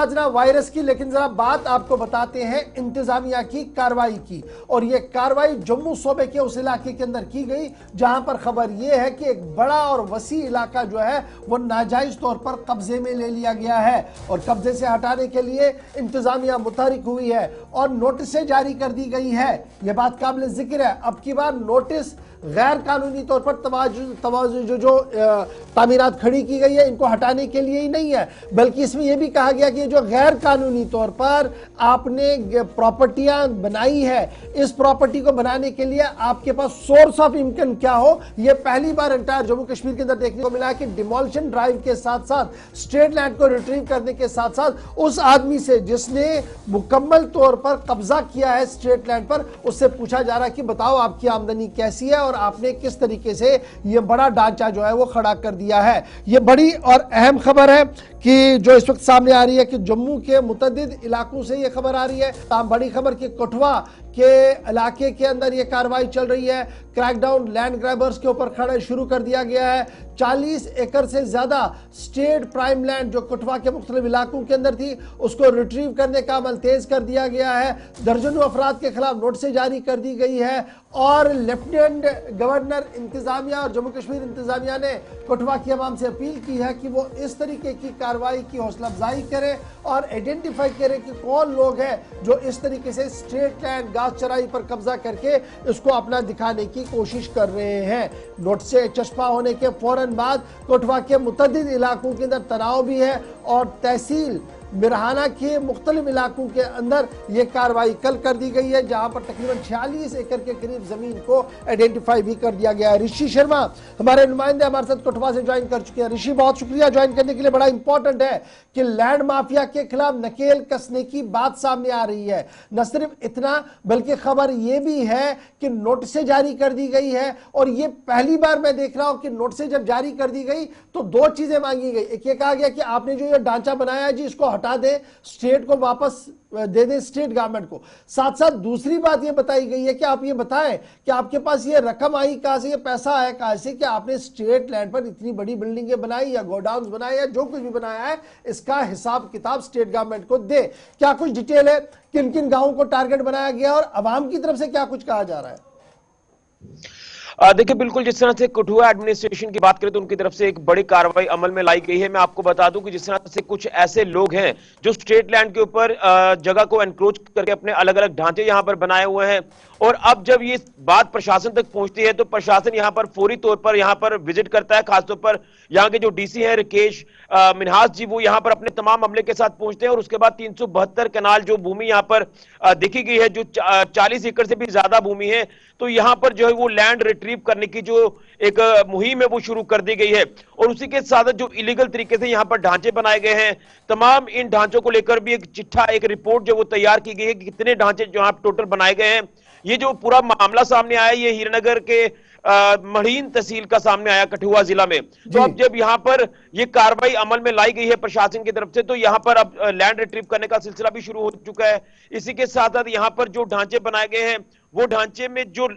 आज ना वायरस की, लेकिन जरा बात आपको बताते हैं इंतजामिया की कार्रवाई की। और ये कार्रवाई जम्मू सूबे के उस इलाके के अंदर की गई जहां पर खबर यह है कि एक बड़ा और वसी इलाका जो है वो नाजायज तौर पर कब्जे में ले लिया गया है और कब्जे से हटाने के लिए इंतजामिया मुतहरिक हुई है और नोटिसें जारी कर दी गई है। यह बात काबिल जिक्र है, अब की बार नोटिस गैर कानूनी तौर पर तवाज़ु जो तामीरात खड़ी की गई है इनको हटाने के लिए ही नहीं है, बल्कि इसमें यह भी कहा गया कि जो गैर कानूनी तौर पर आपने प्रॉपर्टियां बनाई है, इस प्रॉपर्टी को बनाने के लिए आपके पास सोर्स ऑफ इनकम क्या हो। यह पहली बार एंटायर जम्मू कश्मीर के अंदर देखने को मिला है कि डिमोलिशन ड्राइव के साथ साथ स्टेट लैंड को रिट्रीव करने के साथ साथ उस आदमी से जिसने मुकम्मल तौर पर कब्जा किया है स्टेट लैंड पर, उससे पूछा जा रहा है कि बताओ आपकी आमदनी कैसी है और आपने किस तरीके से यह बड़ा ढांचा जो है वो खड़ा कर दिया है। यह बड़ी और अहम खबर है कि जो इस वक्त सामने आ रही है कि जम्मू के मुतअद्दिद इलाकों से यह खबर आ रही है। तमाम बड़ी खबर कि कठुआ के इलाके के अंदर यह कार्रवाई चल रही है। क्रैकडाउन लैंड ग्रैबर्स के ऊपर खड़ा शुरू कर दिया गया है। 40 एकड़ से ज्यादा स्टेट प्राइम लैंड जो कठुआ के मुख्तलिफ इलाकों के अंदर थी उसको रिट्रीव करने का अमल तेज कर दिया गया है। दर्जनों अफराद के खिलाफ नोटिस जारी कर दी गई है और लेफ्टिनेंट गवर्नर इंतजामिया और जम्मू कश्मीर इंतजामिया ने कठुआ की अवाम से अपील की है कि वो इस तरीके की कार्रवाई की हौसला अफजाई करें और आइडेंटिफाई करें कि कौन लोग हैं जो इस तरीके से स्टेट लैंड घास चराई पर कब्जा करके इसको अपना दिखाने की कोशिश कर रहे हैं। नोट से चस्पा होने के फौरन बाद कठुआ के मुतअद्दिद इलाकों के अंदर तनाव भी है और तहसील मिरहाना के मुख्तलिफ इलाकों के अंदर यह कार्रवाई कल कर दी गई है जहां पर तकरीबन 46 एकड़ के करीब जमीन को आइडेंटिफाई भी कर दिया गया है। ऋषि शर्मा हमारे नुमाइंदे हमारे साथ कठुआ से ज्वाइन कर चुके हैं। ऋषि, बहुत शुक्रिया ज्वाइन करने के लिए। बड़ा इंपॉर्टेंट है कि लैंड माफिया के खिलाफ नकेल कसने की बात सामने आ रही है। न सिर्फ इतना बल्कि खबर यह भी है कि नोटिसें जारी कर दी गई है और यह पहली बार मैं देख रहा हूं कि नोटिसें जब जारी कर दी गई तो दो चीजें मांगी गई। एक ये कहा गया कि आपने जो ये ढांचा बनाया है जी इसको हटा दे, स्टेट को वापस दे दे स्टेट गवर्नमेंट को। साथ साथ दूसरी बात यह बताई गई है कि आप ये बताएं कि आपके पास ये रकम आई कहां से, ये पैसा आया कहां से कि आपने स्टेट लैंड पर इतनी बड़ी बिल्डिंगें बनाई या गोडाउन्स बनाए या जो कुछ भी बनाया है इसका हिसाब किताब स्टेट गवर्नमेंट को दे। क्या कुछ डिटेल है, किन किन गांवों को टारगेट बनाया गया और अवाम की तरफ से क्या कुछ कहा जा रहा है? देखिए, बिल्कुल जिस तरह से कठुआ एडमिनिस्ट्रेशन की बात करें तो उनकी तरफ से एक बड़ी कार्रवाई अमल में लाई गई है। मैं आपको बता दूं कि जिस तरह से कुछ ऐसे लोग हैं जो स्टेट लैंड के ऊपर जगह को एनक्रोच करके अपने अलग अलग ढांचे यहां पर बनाए हुए हैं और अब जब ये बात प्रशासन तक पहुंचती है तो प्रशासन यहां पर फौरी तौर पर यहां पर विजिट करता है। खासतौर पर यहां के जो डीसी हैं रिकेश मिन्हास जी, वो यहां पर अपने तमाम अमले के साथ पहुंचते हैं और उसके बाद 372 कनाल जो भूमि यहां पर देखी गई है, जो 40 एकड़ से भी ज्यादा भूमि है, तो यहां पर जो है वो लैंड रिट्रीव करने की जो एक मुहिम है वो शुरू कर दी गई है। और उसी के साथ जो इलीगल तरीके से यहां पर ढांचे बनाए गए हैं, तमाम इन ढांचों को लेकर भी एक चिट्ठा, एक रिपोर्ट जो वो तैयार की गई है कि कितने ढांचे जो यहाँ टोटल बनाए गए हैं। ये जो पूरा मामला सामने आया ये हीरानगर के मढ़ीन तहसील का सामने आया कठुआ जिला में। तो अब जब यहां पर ये कार्रवाई अमल में लाई गई है प्रशासन की तरफ से तो यहां पर अब लैंड रिट्रीव करने का सिलसिला भी शुरू हो चुका है। इसी के साथ साथ यहां पर जो ढांचे बनाए गए हैं वो ढांचे में जो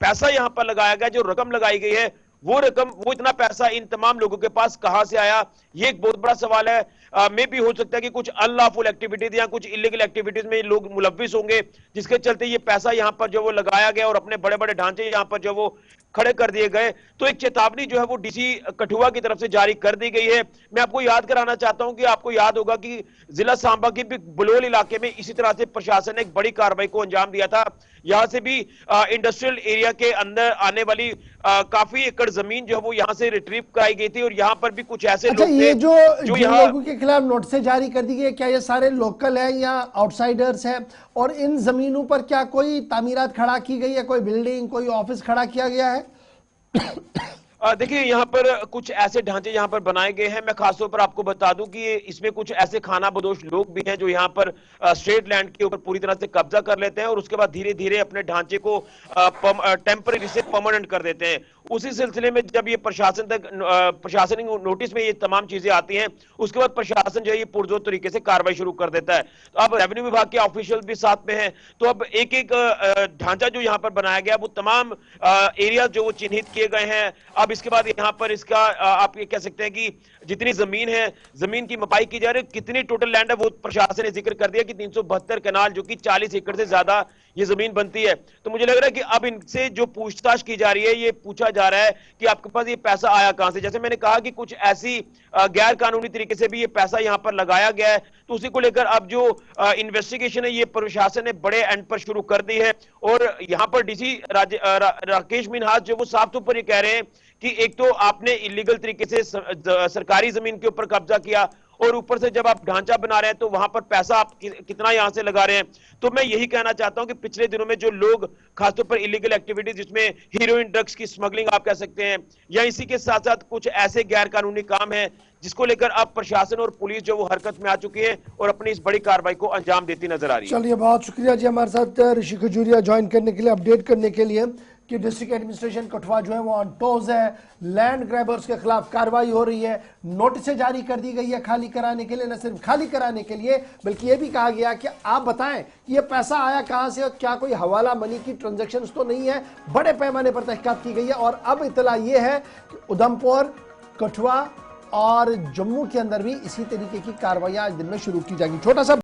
पैसा यहां पर लगाया गया, जो रकम लगाई गई है, वो इतना पैसा इन तमाम लोगों के पास कहां से आया, ये एक बहुत बड़ा सवाल है। में भी हो सकता है कि कुछ अनलॉफुल एक्टिविटीज या कुछ इलीगल एक्टिविटीज में लोग मुलव्विस होंगे जिसके चलते ये पैसा यहां पर जो वो लगाया गया और अपने बड़े बड़े ढांचे यहां पर जो वो खड़े कर दिए गए। तो एक चेतावनी जो है वो डीसी कठुआ की तरफ से जारी कर दी गई है। मैं आपको याद कराना चाहता हूं कि आपको याद होगा कि जिला सांबा के भी बुलोल इलाके में इसी तरह से प्रशासन ने एक बड़ी कार्रवाई को अंजाम दिया था। यहां से भी इंडस्ट्रियल एरिया के अंदर आने वाली काफी एकड़ जमीन जो है वो यहां से रिट्रीव कराई गई थी और यहां पर भी कुछ ऐसे लोग ये थे जो यहाँ लोगों के खिलाफ नोटिसें जारी कर दी गई, क्या ये सारे लोकल हैं या आउटसाइडर्स हैं? और इन जमीनों पर क्या कोई तामीरात खड़ा की गई है, कोई बिल्डिंग, कोई ऑफिस खड़ा किया गया है? देखिए, यहाँ पर कुछ ऐसे ढांचे यहाँ पर बनाए गए हैं। मैं खासतौर पर आपको बता दूं कि इसमें कुछ ऐसे खाना बदोश लोग भी हैं जो यहाँ पर स्टेट लैंड के ऊपर पूरी तरह से कब्जा कर लेते हैं और उसके बाद धीरे धीरे अपने ढांचे को टेम्परेरी से परमानेंट कर देते हैं। उसी सिलसिले में जब ये प्रशासन तक प्रशासनिक नोटिस में ये तमाम चीजें आती हैं उसके बाद प्रशासन जो है ये पुरजोर तरीके से कार्रवाई शुरू कर देता है। तो अब रेवेन्यू विभाग के ऑफिशियल भी साथ में है, तो अब एक एक ढांचा जो यहाँ पर बनाया गया वो तमाम एरिया जो वो चिन्हित किए गए हैं। अब अब इसके बाद यहाँ पर इसका आप ये कह सकते हैं कि जितनी जमीन है, जमीन की मपाई की जा रही है, कितनी टोटल लैंड है वो प्रशासन ने जिक्र कर दिया कि 372 कनाल, जो कि 40 एकड़ से ज्यादा ये जमीन बनती है। तो मुझे लग रहा है कि अब इनसे जो पूछताछ की जा रही है, ये पूछा जा रहा है कि आपके पास ये पैसा आया कहां से। जैसे मैंने कहा कि कुछ ऐसी गैर कानूनी तरीके से भी ये पैसा यहां पर लगाया गया है, तो उसी को लेकर अब जो इन्वेस्टिगेशन है ये प्रशासन ने बड़े एंड पर शुरू कर दी है। और यहां पर डीसी राकेश मिन्हास जो वो साफ तौर पर ये कह रहे हैं कि एक तो आपने इलीगल तरीके से सरकारी जमीन के ऊपर कब्जा किया, और ऊपर से जब आप ढांचा बना रहे हैं तो वहां पर पैसा आप कितना यहां से लगा रहे हैं। तो मैं यही कहना चाहता हूं कि पिछले दिनों में जो लोग खासतौर पर इलीगल एक्टिविटीज, जिसमें हीरोइन, ड्रग्स की स्मगलिंग आप कह सकते हैं, या इसी के साथ साथ कुछ ऐसे गैर कानूनी काम हैं जिसको लेकर अब प्रशासन और पुलिस जो वो हरकत में आ चुकी है और अपनी इस बड़ी कार्रवाई को अंजाम देती नजर आ रही है। चलिए, बहुत शुक्रिया जी हमारे साथ ऋषि खजूरिया ज्वाइन करने के लिए, अपडेट करने के लिए कि डिस्ट्रिक्ट एडमिनिस्ट्रेशन कठुआ जो है वो ऑन टोज है, लैंड ग्रैबर्स के खिलाफ कार्रवाई हो रही है, नोटिसें जारी कर दी गई है खाली कराने के लिए। न सिर्फ खाली कराने के लिए बल्कि ये भी कहा गया कि आप बताएं कि ये पैसा आया कहां से और क्या कोई हवाला मनी की ट्रांजैक्शंस तो नहीं है। बड़े पैमाने पर तहकीकात की गई है और अब इतला ये है कि उधमपुर, कठुआ और जम्मू के अंदर भी इसी तरीके की कार्रवाई आज दिन में शुरू की जाएगी। छोटा सा